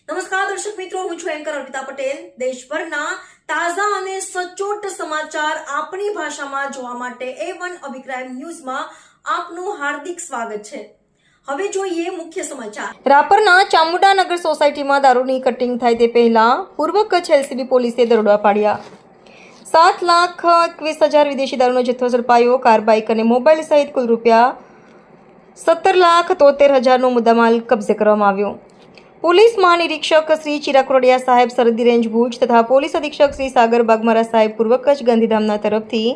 નમસ્કાર દર્શક મિત્રો, હું છું એન્કર અર્પિતા પટેલ. દેશભરના તાજા અને સચોટ સમાચાર આપણી ભાષામાં જોવા માટે A1 અભિપ્રાય ન્યૂઝમાં આપનું હાર્દિક સ્વાગત છે. હવે જોઈએ મુખ્ય સમાચાર. રાપરના ચામુંડાનગર સોસાયટીમાં દારૂની કટિંગ થાય તે પહેલા પૂર્વ કચ્છ LCB પોલીસે દરોડા પાડ્યા. 7,21,000 વિદેશી દારૂનો જથ્થો ઝડપાયો. કાર, બાઇક અને મોબાઈલ સહિત કુલ રૂપિયા 17,73,000નો મુદ્દામાલ કબજે કરવામાં આવ્યો. પોલીસ મહાનિરીક્ષક શ્રી ચિરાગ કોરડિયા સાહેબ સરહદી રેન્જ ભુજ તથા પોલીસ અધિક્ષક શ્રી સાગર બાગમારા સાહેબ પૂર્વ કચ્છ ગાંધીધામના તરફથી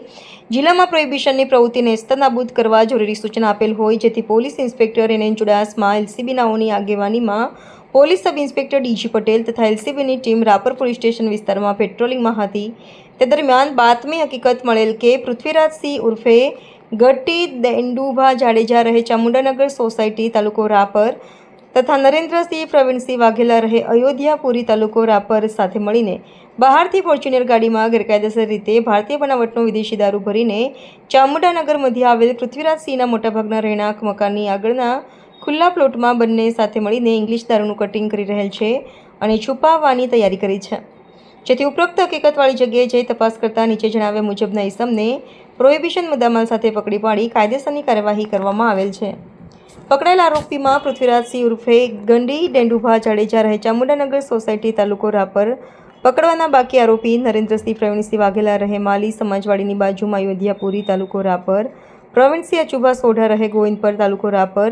જિલ્લામાં પ્રોહિબિશનની પ્રવૃત્તિને નેસ્તનાબૂદ કરવા જરૂરી સૂચના આપેલ હોય, જેથી police inspector NN Chudasama, LCB નાઓની આગેવાનીમાં police sub inspector DG Patel તથા LCBની ટીમ રાપર પોલીસ સ્ટેશન વિસ્તારમાં પેટ્રોલિંગમાં હતી. તે દરમિયાન બાતમી હકીકત મળેલ કે પૃથ્વીરાજસિંહ ઉર્ફે ગટ્ટી દેંડુભા જાડેજા રહે ચામુંડાનગર સોસાયટી તાલુકો રાપર તથા નરેન્દ્રસિંહ પ્રવીણસિંહ વાઘેલા રહે અયોધ્યાપુરી તાલુકો રાપર સાથે મળીને બહારથી ફોર્ચ્યુનર ગાડીમાં ગેરકાયદેસર રીતે ભારતીય બનાવટનો વિદેશી દારૂ ભરીને ચામુંડાનગર મધ્ય આવેલ પૃથ્વીરાજસિંહના મોટાભાગના રહેણાંક મકાનની આગળના ખુલ્લા પ્લોટમાં બંને સાથે મળીને ઇંગ્લિશ દારૂનું કટિંગ કરી રહેલ છે અને છુપાવવાની તૈયારી કરી છે, જેથી ઉપરોક્ત હકીકતવાળી જગ્યાએ જઈ તપાસ કરતા નીચે જણાવ્યા મુજબના ઇસમને પ્રોહિબિશન મુદ્દામાલ સાથે પકડી પાડી કાયદેસરની કાર્યવાહી કરવામાં આવેલ છે. પકડાયેલ આરોપીમાં પૃથ્વીરાજસિંહ ઉર્ફે ગંડી ડેંડુભા જાડેજા રહે ચામુંડાનગર સોસાયટી તાલુકો રાપર, પકડવાના બાકી આરોપી નરેન્દ્રસિંહ પ્રવીણસિંહ વાઘેલા રહે માલી સમાજવાડીની બાજુમાં અયોધ્યાપુરી તાલુકો રાપર, પ્રવીણસિંહ અચુભા સોઢા રહે ગોવિંદપર તાલુકો રાપર.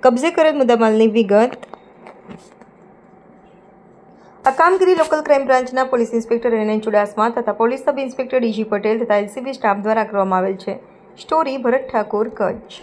કબજે કરેલ મુદ્દામાલની વિગત. આ કામગીરી લોકલ ક્રાઇમ બ્રાન્ચના પોલીસ ઇન્સ્પેક્ટર NN ચુડાસમા તથા police sub inspector DG Patel તથા LCB સ્ટાફ દ્વારા કરવામાં આવેલ છે. સ્ટોરી ભરત ઠાકોર, કચ્છ.